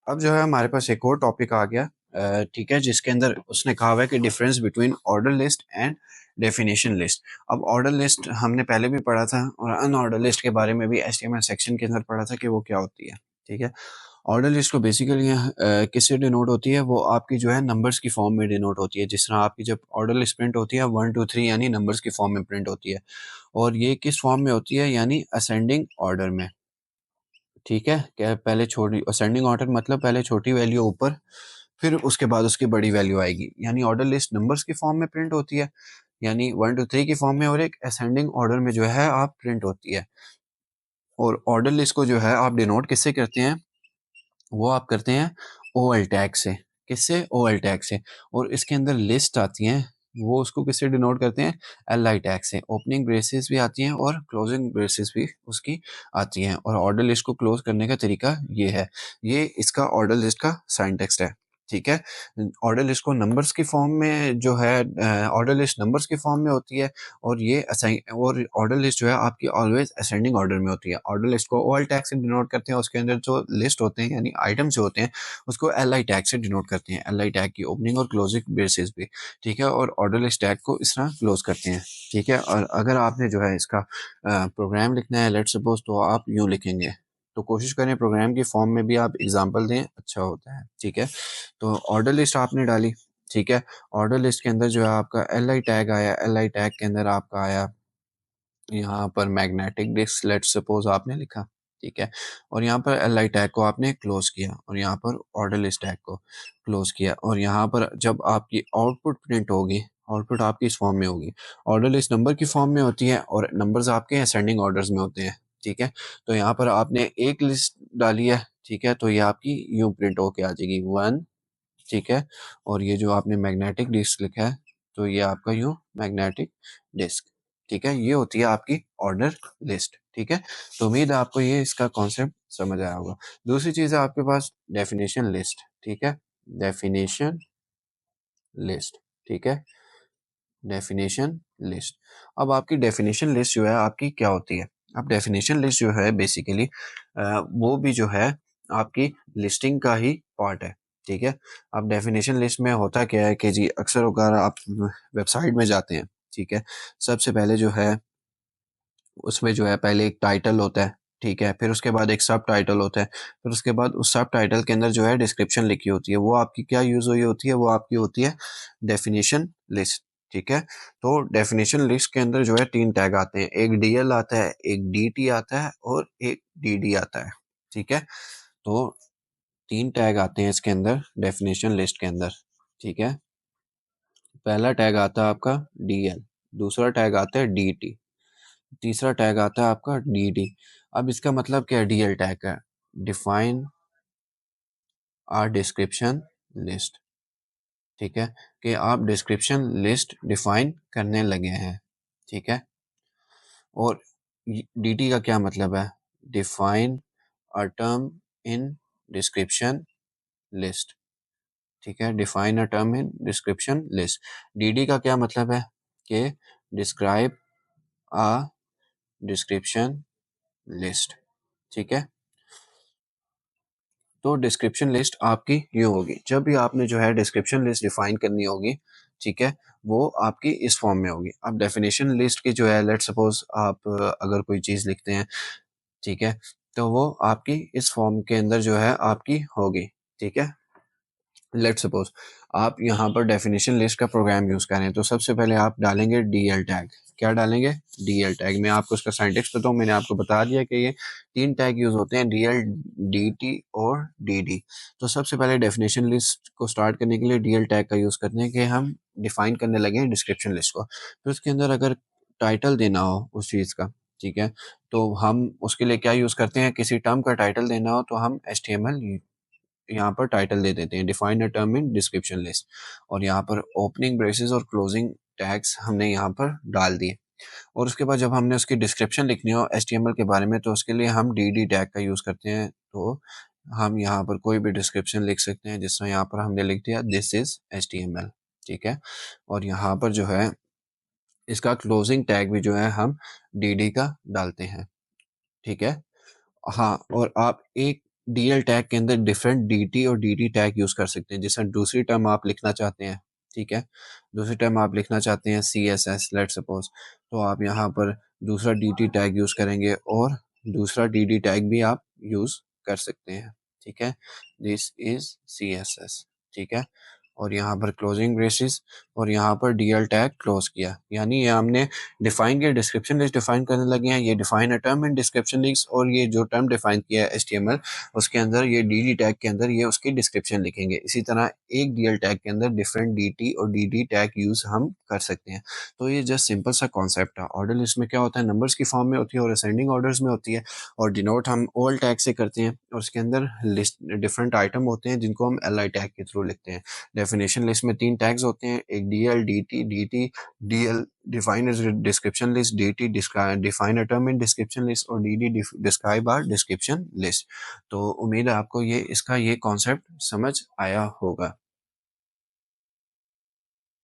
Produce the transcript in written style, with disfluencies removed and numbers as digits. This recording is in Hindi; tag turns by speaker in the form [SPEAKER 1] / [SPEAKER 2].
[SPEAKER 1] अब जो है हमारे पास एक और टॉपिक आ गया। ठीक है, जिसके अंदर उसने कहा हुआ है कि difference between order list and definition list. अब ऑर्डर लिस्ट हमने पहले भी पढ़ा था और अनऑर्डर लिस्ट के बारे में भी एचटीएमएल सेक्शन के अंदर पढ़ा था कि वो क्या होती है। ठीक है, ऑर्डर लिस्ट को बेसिकली किससे डिनोट होती है, वो आपकी जो है नंबर्स की फॉर्म में डिनोट होती है। जिस तरह आपकी जब ऑर्डर लिस्ट प्रिंट होती है 1 2 3 यानी नंबर्स की फॉर्म में प्रिंट होती है, और ये किस फॉर्म में होती है, यानी असेंडिंग ऑर्डर में। ठीक है, क्या पहले छोटी असेंडिंग ऑर्डर मतलब पहले छोटी वैल्यू ऊपर, फिर उसके बाद उसकी बड़ी वैल्यू आएगी। यानी ऑर्डर लिस्ट नंबर्स की फॉर्म में प्रिंट होती है, यानी 1 2 3 की फॉर्म में, और एक असेंडिंग ऑर्डर में जो है आप प्रिंट होती है। और ऑर्डर लिस्ट को जो है आप डिनोट किससे करते हैं, वो आप करते हैं ओ एल टैग से। किससे? ओ एल टैग से। और इसके अंदर लिस्ट आती हैं, वो उसको किससे डिनोट करते हैं? एल आई टैग से। ओपनिंग ब्रेसेस भी आती हैं और क्लोजिंग ब्रेसेस भी उसकी आती हैं। और ऑर्डर लिस्ट को क्लोज करने का तरीका ये है, ये इसका ऑर्डर लिस्ट का साइंटेक्स्ट है। ठीक है, ऑर्डर लिस्ट को नंबर्स की फॉर्म में जो है, ऑर्डर लिस्ट नंबर्स की फॉर्म में होती है। और ये और ऑर्डर लिस्ट जो है आपकी ऑलवेज असेंडिंग ऑर्डर में होती है। ऑर्डर लिस्ट को ऑल टैग से डिनोट करते हैं, उसके अंदर जो लिस्ट होते हैं यानी आइटम्स जो होते हैं उसको एल आई टैग से डिनोट करते हैं, एल आई टैग की ओपनिंग और क्लोजिंग बेसिस भी। ठीक है, और ऑर्डर लिस्ट टैग को इस तरह क्लोज करते हैं। ठीक है, और अगर आपने जो है इसका प्रोग्राम लिखना है, लेट्स सपोज, तो आप यूँ लिखेंगे। तो कोशिश करें प्रोग्राम की फॉर्म में भी आप एग्जांपल दें, अच्छा होता है। ठीक है, तो ऑर्डर लिस्ट आपने डाली। ठीक है, ऑर्डर लिस्ट के अंदर जो है आपका एल आई टैग आया, एल आई टैग के अंदर आपका आया यहाँ पर मैग्नेटिक डिस्क, लेट्स सपोज आपने लिखा। ठीक है, और यहाँ पर एल आई टैग को आपने क्लोज किया, और यहाँ पर ऑर्डर लिस्ट टैग को क्लोज किया। और यहाँ पर जब आपकी आउटपुट प्रिंट होगी, आउटपुट आपकी इस फॉर्म में होगी। ऑर्डर लिस्ट नंबर की फॉर्म में होती है और नंबर्स आपके असेंडिंग ऑर्डर्स में होते हैं। ठीक है, तो यहाँ पर आपने एक लिस्ट डाली है। ठीक है, तो ये आपकी यूं प्रिंट होके आ जाएगी 1। ठीक है, और ये जो आपने मैग्नेटिक डिस्क लिखा है, तो ये आपका यूं मैग्नेटिक डिस्क। ठीक है, ये होती है आपकी ऑर्डर लिस्ट। ठीक है, तो उम्मीद है आपको ये इसका कॉन्सेप्ट समझ आया होगा। दूसरी चीज है आपके पास डेफिनेशन लिस्ट। ठीक है, डेफिनेशन लिस्ट। ठीक है, डेफिनेशन लिस्ट। अब आपकी डेफिनेशन लिस्ट जो है आपकी क्या होती है? अब डेफिनेशन लिस्ट जो है बेसिकली वो भी जो है आपकी लिस्टिंग का ही पार्ट है। ठीक है, अब डेफिनेशन लिस्ट में होता क्या है कि जी अक्सर अगर आप वेबसाइट में जाते हैं, ठीक है, सबसे पहले जो है उसमें जो है पहले एक टाइटल होता है। ठीक है, फिर उसके बाद एक सब टाइटल होता है, फिर उसके बाद उस सब टाइटल के अंदर जो है डिस्क्रिप्शन लिखी होती है। वो आपकी क्या यूज़ हुई होती है? वो आपकी होती है डेफिनेशन लिस्ट। ठीक है, तो डेफिनेशन लिस्ट के अंदर जो है 3 टैग आते हैं, एक डीएल आता है, एक डीटी आता है और एक डीडी आता है। ठीक है, तो 3 टैग आते हैं इसके अंदर डेफिनेशन लिस्ट के अंदर। ठीक है, पहला टैग आता है आपका डीएल, दूसरा टैग आता है डीटी, तीसरा टैग आता है आपका डी। अब इसका मतलब क्या है डीएल टैग का? डिफाइन आ डिस्क्रिप्शन लिस्ट। ठीक है, कि आप डिस्क्रिप्शन लिस्ट डिफाइन करने लगे हैं। ठीक है, और डीटी का क्या मतलब है? Define a term in description list. ठीक है, define a term in description list. DD का क्या मतलब है? कि डिस्क्राइब अ डिस्क्रिप्शन लिस्ट। ठीक है, तो डिस्क्रिप्शन लिस्ट आपकी ये होगी जब भी आपने जो है डिस्क्रिप्शन लिस्ट डिफाइन करनी होगी। ठीक है, वो आपकी इस फॉर्म में होगी। अब डेफिनेशन लिस्ट की जो है, लेट सपोज आप अगर कोई चीज़ लिखते हैं, ठीक है, तो वो आपकी इस फॉर्म के अंदर जो है आपकी होगी। ठीक है, लेट सपोज आप यहाँ पर डेफिनेशन लिस्ट का प्रोग्राम यूज़ करें, तो सबसे पहले आप डालेंगे डीएल टैग। क्या डालेंगे? DL tag. मैं आपको उसका साइंटेक्स बताऊँ, मैंने आपको बता दिया कि ये 3 टैग यूज़ होते हैं, डीएल, डीटी और डीडी। तो सबसे पहले डेफिनेशन लिस्ट को स्टार्ट करने के लिए डीएल टैग का यूज़ करते हैं कि हम डिफाइन करने लगे हैं डिस्क्रिप्शन लिस्ट को। तो उसके अंदर अगर टाइटल देना हो उस चीज़ का, ठीक है, तो हम उसके लिए क्या यूज़ करते हैं? किसी टर्म का टाइटल देना हो तो हम एचटीएमएल यहाँ पर टाइटल दे देते हैं, define a term in description list. और यहाँ पर ओपनिंग ब्रेसेस और क्लोजिंग टैग्स हमने यहाँ पर डाल दिए। और उसके बाद जब हमने उसकी डिस्क्रिप्शन लिखनी हो एचटीएमएल के बारे में, तो उसके लिए हम डीडी टैग का यूज़ करते हैं। तो हम यहाँ पर कोई भी डिस्क्रिप्शन लिख सकते हैं, जिस तरह यहाँ पर हमने लिख दिया दिस इज एचटीएमएल। ठीक है, और यहाँ पर जो है इसका क्लोजिंग टैग भी जो है हम डीडी का डालते हैं। ठीक है, हाँ, और आप एक डीएल टैग के अंदर डिफरेंट डीटी और डीडी टैग यूज़ कर सकते हैं। जैसे दूसरी टर्म आप लिखना चाहते हैं, ठीक है? दूसरी टर्म आप लिखना चाहते हैं सीएसएस लेट्स सपोज़, तो आप यहाँ पर दूसरा डीटी टैग यूज़ करेंगे और दूसरा डीडी टैग भी आप यूज़ कर सकते हैं, ठीक है? दिस इज़ सीएसएस, ठीक है? और यहाँ पर क्लोजिंग ब्रेसेस और यहाँ पर डीएल टैग क्लोज किया, यानी ये हमने डिफाइन किया, डिस्क्रिप्शन लिस्ट डिफाइन करने लगे हैं। ये define a term in description list, और ये जो टर्म डिफाइन किया है एचटीएमएल, उसके अंदर ये डीडी टैग के अंदर ये उसकी डिस्क्रिप्शन लिखेंगे। इसी तरह एक डीएल टैग के अंदर डिफरेंट डीटी और डीडी टैग यूज हम कर सकते हैं। तो ये जस्ट सिंपल सा कॉन्सेप्ट है। ऑर्डर लिस्ट में क्या होता है, नंबर्स की फॉर्म में होती है और असेंडिंग ऑर्डर्स में होती है, और डिनोट हम ऑल टैग से करते हैं, और उसके अंदर लिस्ट डिफरेंट आइटम होते हैं जिनको हम एल आई टैग के थ्रू लिखते हैं। डेफिनेशन लिस्ट में 3 टैग्स होते हैं, एक DL, DT, DL define as description list, DT define a term in description list, और DD describe are description list. तो उम्मीद है आपको ये इसका ये कॉन्सेप्ट समझ आया होगा।